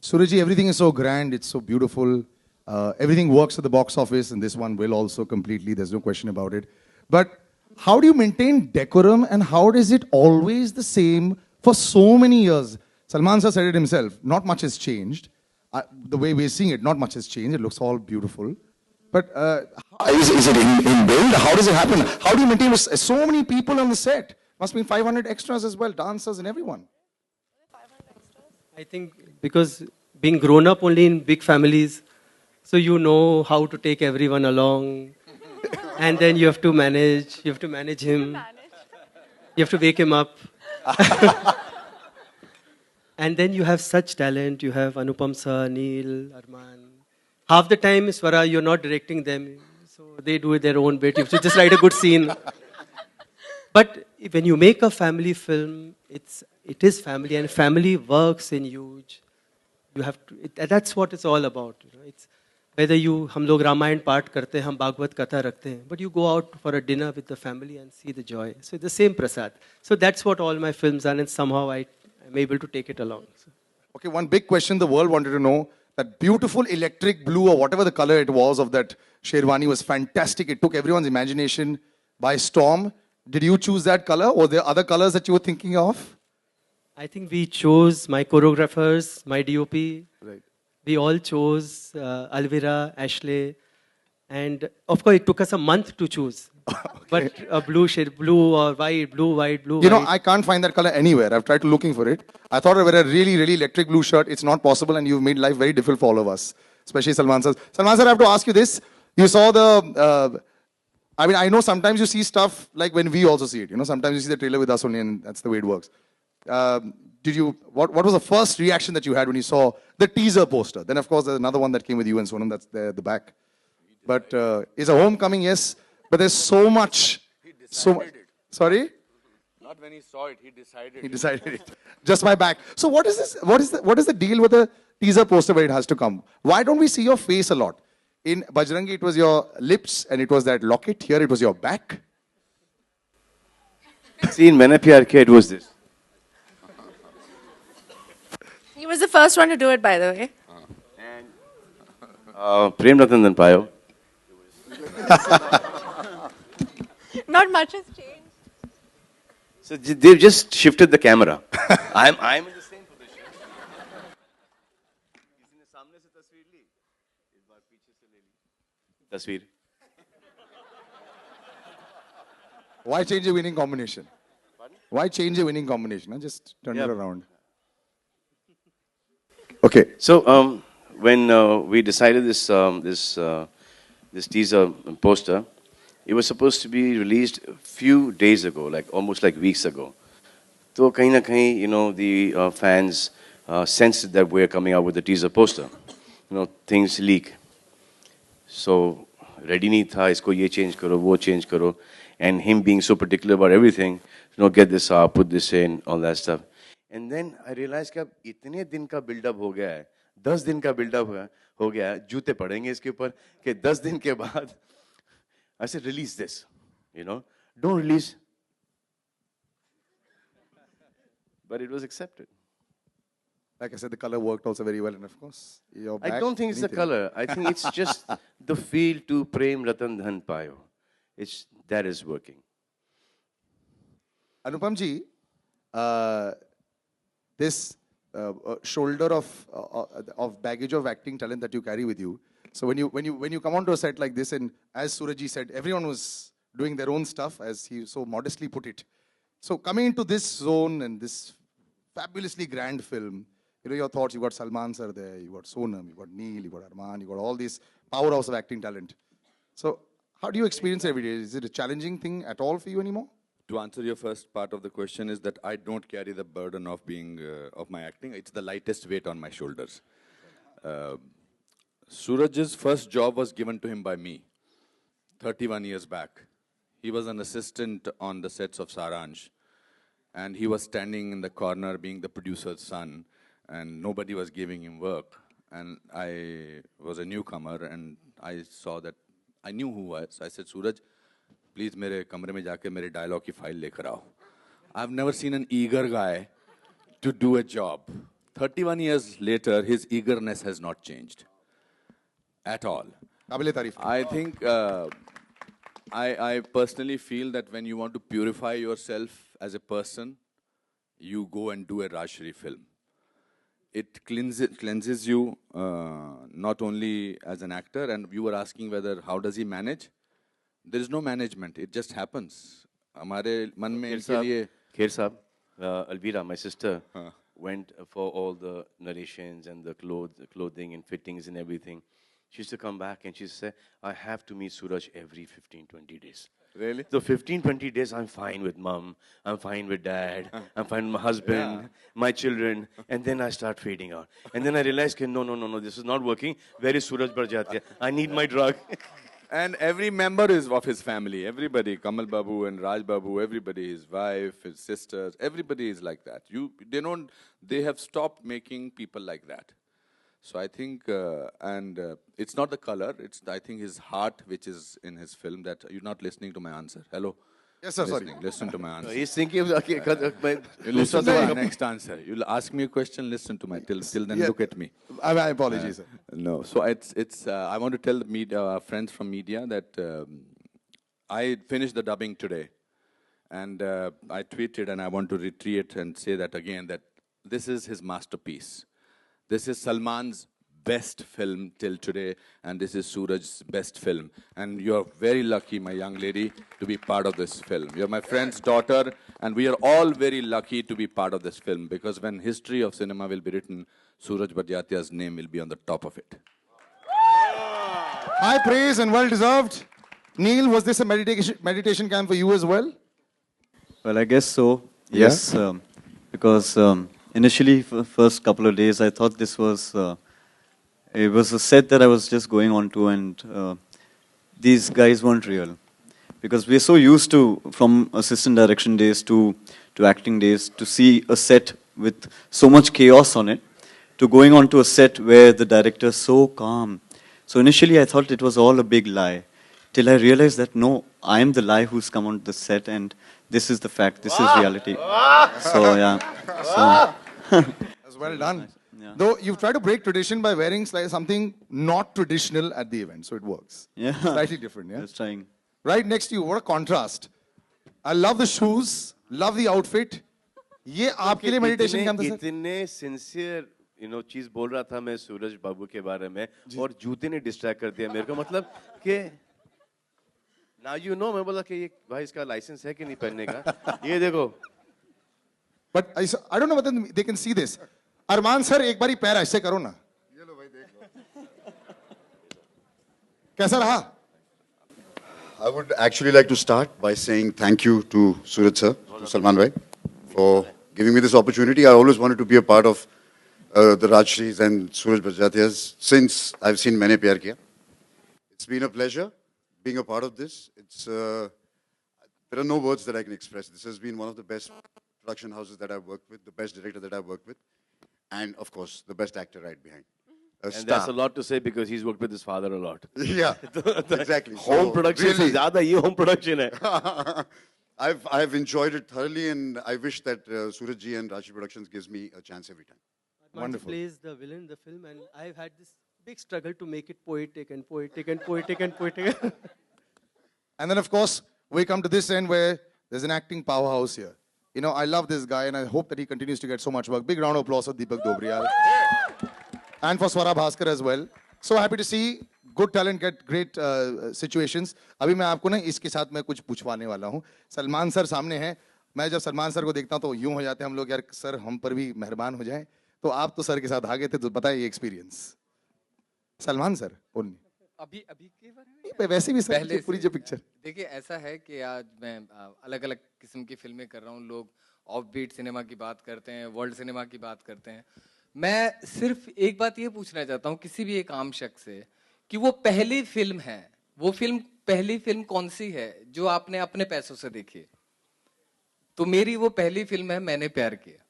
Surajji, everything is so grand, it's so beautiful. Everything works at the box office, and this one will also completely, there's no question about it. But how do you maintain decorum, and how is it always the same for so many years? Salman sir said it himself, not much has changed. The way we're seeing it, not much has changed. It looks all beautiful. But is it in build? How does it happen? How do you maintain so many people on the set? Must be 500 extras as well, dancers and everyone. I think because being grown up only in big families, so you know how to take everyone along, and then you have to manage. You have to manage him. You have to wake him up. And then you have such talent. You have Anupam sir, Neil, Arman. Half the time, Swara, you're not directing them, so they do their own bit. You have to just write a good scene. But when you make a family film, it is family, and family works in huge. You have to. That's what it's all about. You know, it's whether you हम लोग रामायण पाठ करते हैं, हम भागवत कथा रखते हैं, but you go out for a dinner with the family and see the joy. So the same prasad. So that's what all my films are, and somehow I'm able to take it along. So. Okay, one big question the world wanted to know. That beautiful electric blue or whatever the color it was of that Sherwani was fantastic. It took everyone's imagination by storm. Did you choose that color, or there other colors that you were thinking of? I think we chose my choreographers, my DOP. Right. We all chose Alvira, Ashley, and of course it took us a month to choose. Okay. But a blue shade, blue or white, blue, white, blue. You know, white. I can't find that color anywhere. I've tried looking for it. I thought I wear a really, really electric blue shirt. It's not possible, and you've made life very difficult for all of us, especially Salman sir. Salman sir, I have to ask you this. You saw the... I mean, I know sometimes you see stuff like when we also see it. You know, sometimes you see the trailer with us only, and that's the way it works. What was the first reaction that you had when you saw the teaser poster? Then, of course, there's another one that came with you and Sonam, that's there at the back. But it's a homecoming, yes, but there's so much. He decided it. Sorry? Not when he saw it, he decided He decided it. Just my back. So what is this? What is the deal with the teaser poster when it has to come? Why don't we see your face a lot? In Bajrangi, it was your lips and it was that locket. Here, it was your back. See, in Maine Pyar Kiya, it was this. He was the first one to do it, by the way. Prem Ratan Dhan Payo. Not much has changed. So they've just shifted the camera. I'm in the same position. किसी ने सामने से तस्वीर ली, इस बार पीछे से ले ली तस्वीर. Why change a winning combination? Pardon? Why change a winning combination? Huh? Just turn it around. Okay. So when we decided this teaser poster, it was supposed to be released a few days ago, like almost like weeks ago. So kahin na kahin, you know, the fans sensed that we're coming out with the teaser poster. You know, things leak. So ready nahi tha, isko ye change karo, wo change karo, and him being so particular about everything, you know, get this out, put this in, all that stuff. And then I realized कि अब इतने दिन का build-up हो गया है, 10 दिन का build-up हो गया है, जूते पड़ेंगे इसके ऊपर कि 10 दिन के बाद I said, release this, you know, don't release. But it was accepted. Like I said, the color worked also very well, and of course, your back, I don't think it's the color. I think it's just the feel to Prem Ratan Dhan Payo. That is working. Anupam ji, this shoulder of baggage of acting talent that you carry with you. So when you come onto a set like this, and as Surajji said, everyone was doing their own stuff, as he so modestly put it. So coming into this zone and this fabulously grand film, you know, your thoughts, you got Salman sir there, you got Sonam, you got Neil, you got Arman, you got all these powerhouse of acting talent. So how do you experience every day? Is it a challenging thing at all for you anymore? To answer your first part of the question is that I don't carry the burden of being, of my acting. It's the lightest weight on my shoulders. Suraj's first job was given to him by me, 31 years back. He was an assistant on the sets of Saransh. And he was standing in the corner being the producer's son. And nobody was giving him work. And I was a newcomer and I saw that, I knew who I was. I said, Suraj, please मेरे कमरे में जाके मेरे dialogue की file लेकर आओ. I've never seen an eager guy to do a job. 31 years later, his eagerness has not changed at all. काबिले तारीफ. I think I personally feel that when you want to purify yourself as a person, you go and do a Rajshri film. It cleanses you not only as an actor, and you were asking whether how does he manage? There is no management. It just happens. हमारे मन में इनके लिए Kher Saab, Alvira, my sister, went for all the narrations and the clothing and fittings and everything. She used to come back and she used to say, I have to meet Suraj every 15, 20 days. Really? So 15, 20 days, I'm fine with mom, I'm fine with dad, I'm fine with my husband, my children, and then I start fading out. And then I realized, no, this is not working. Where is Suraj Barjatia? I need my drug. And every member is of his family. Everybody, Kamal Babu and Raj Babu, everybody, his wife, his sisters, everybody is like that. They have stopped making people like that. So I think, it's not the color, it's I think his heart which is in his film that you're not listening to my answer. Hello? Yes, sir, sorry. Listen to my answer. He's thinking of, okay, You listen to my next answer. You'll ask me a question, listen to my, till then Yeah. look at me. I apologize, sir. No, so it's I want to tell the media, friends from media that I finished the dubbing today. And I tweeted, and I want to reiterate and say that again, that this is his masterpiece. This is Salman's best film till today, and this is Suraj's best film. And you're very lucky, my young lady, to be part of this film. You're my friend's daughter, and we are all very lucky to be part of this film, because when history of cinema will be written, Suraj Barjatia's name will be on the top of it. High praise and well deserved. Neil, was this a meditation camp for you as well? Well, I guess so. Yes, because initially, for the first couple of days, I thought this was it was a set that I was just going on to, and these guys weren't real, because we're so used to, from assistant direction days to acting days, to see a set with so much chaos on it, to going on to a set where the director's so calm. So initially, I thought it was all a big lie, till I realized that no, I am the lie who's come on the set, and this is the fact, this is reality. So yeah. So That's well done. Yeah. Though you've tried to break tradition by wearing something not traditional at the event, so it works. yeah, Slightly different, yeah? just trying. Right next to you, what a contrast. I love the shoes, love the outfit. ये आपके लिए meditation camp था sir? इतने sincere, चीज बोल रहा था मैं सूरज बाबू के बारे में, और जूते ने distract कर दिया मेरे को, मतलब कि now मैं बोला कि ये भाई इसका लाइसेंस है कि नहीं पहनने का, ये देखो. But I don't know whether they can see this. Arman sir एक बारी पैर ऐसे करो ना. ये लो भाई देख लो. कैसा रहा? I would actually like to start by saying thank you to Suraj sir, to Salman bhai, for giving me this opportunity. I always wanted to be a part of the Rajshris and Suraj Barjatias since I've seen Maine Pyar Kiya. It's been a pleasure being a part of this. There are no words that I can express. This has been one of the best production houses that I've worked with, the best director that I've worked with, and of course, the best actor right behind. And that's a lot to say because he's worked with his father a lot. Yeah, exactly. Home So, production से really, ज़्यादा ये home production है. I've enjoyed it thoroughly, and I wish that Suraj ji and Rashi Productions gives me a chance every time. Wonderful. Plays the villain in the film, and I've had this big struggle to make it poetic and poetic and poetic and poetic. And then, of course, we come to this end where there's an acting powerhouse here. I love this guy, and I hope that he continues to get so much work. Big round of applause for Deepak Dobriyal. And for Swara Bhaskar as well. So happy to see good talent get great situations. अभी मैं आपको ना इसके साथ मैं कुछ पूछवाने वाला हूँ. सलमान सर सामने हैं. मैं जब सलमान सर को देखता हूँ तो यूं हो जाते हैं हम लोग, यार सर हम पर भी मेहरबान हो जाएं. तो आप तो सर के साथ आ गए थे, तो बताइए एक्सपीरियंस. सलमान सर अभी के बारे में वैसे भी सर पहले पूरी जो पिक्चर. देखिए ऐसा है कि आज मैं अलग अलग किस्म की फिल्में कर रहा हूँ. लोग ऑफ बीट सिनेमा की बात करते हैं, वर्ल्ड सिनेमा की बात करते हैं. मैं सिर्फ एक बात ये पूछना चाहता हूँ किसी भी एक आम शख्स से कि वो पहली फिल्म है, पहली फिल्म कौन सी है जो आपने अपने पैसों से देखी है? तो मेरी वो पहली फिल्म है मैंने प्यार किया.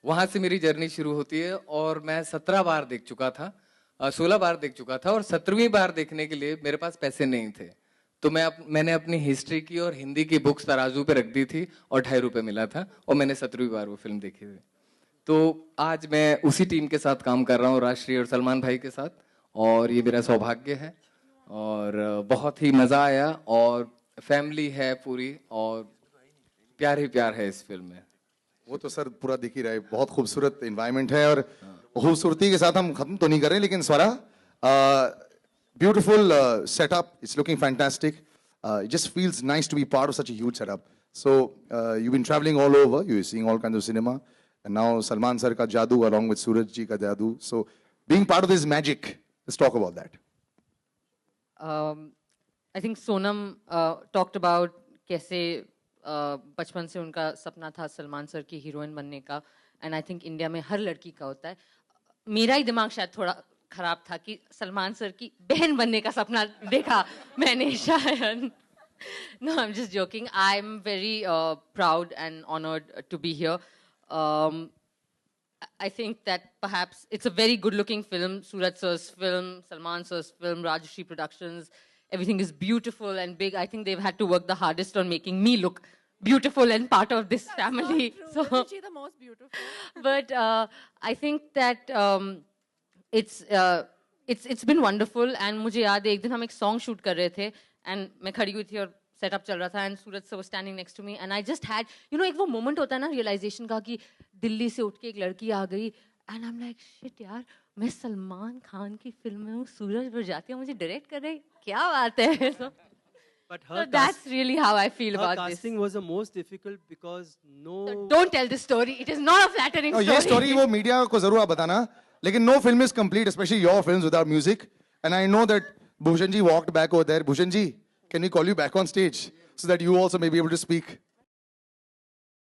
वहां से मेरी जर्नी शुरू होती है, और मैं 17 बार देख चुका था, 16 बार देख चुका था, और 17वीं बार देखने के लिए मेरे पास पैसे नहीं थे. तो मैंने अपनी हिस्ट्री की और हिंदी की बुक्स तराजू पे रख दी थी और ₹2.5 मिला था, और मैंने 17वीं बार वो फिल्म देखी थी. तो आज मैं उसी टीम के साथ काम कर रहा हूँ, राजश्री और सलमान भाई के साथ, और ये मेरा सौभाग्य है और बहुत ही मज़ा आया और फैमिली है पूरी और प्यार ही प्यार है इस फिल्म में। वो तो सर पूरा दिख ही रहा है, बहुत खूबसूरत एनवायरनमेंट है और खूबसूरती के साथ हम खत्म तो नहीं कर रहे, लेकिन Swara beautiful setup, it's looking fantastic, it just feels nice to be part of such a huge setup. So you've been traveling all over, you're seeing all kinds of cinema, and now Salman sir ka jadoo along with Suraj ji ka jadoo. So being part of this magic, let's talk about that. I think Sonam talked about कैसे बचपन से उनका सपना था Salman sir की heroine बनने का, and I think India में हर लड़की का होता है. मेरा ही दिमाग शायद थोड़ा खराब था कि सलमान सर की बहन बनने का सपना देखा मैंने शायद. No, I'm just joking. I'm very proud and honored to be here. I think that perhaps it's a very good-looking film. Suraj sir's film, Salman sir's film, Rajashri Productions. Everything is beautiful and big. I think they've had to work the hardest on making me look beautiful and part of this family. So, Rajashri the most beautiful. But I think that it's been wonderful. And मुझे याद है एक दिन हम एक song shoot कर रहे थे and मैं खड़ी हुई थी और सेटअप चल रहा था and Suraj sir was standing next to me and I just had एक वो मोमेंट होता है ना रियलाइजेशन का कि दिल्ली से उठ के एक लड़की आ गई and I am like shit यार, मैं सलमान खान की फिल्म में हूँ, सूरज बरजाती मुझे डायरेक्ट कर रहे, क्या बात है. But her that's really how I feel about this. casting was the most difficult because no. So don't tell this story. It is not a flattering story. ये स्टोरी वो मीडिया को जरूर आप बताना, लेकिन no film is complete, especially your films without music. And I know that Bhushan ji walked back over there. Bhushan ji, can we call you back on stage so that you also may be able to speak?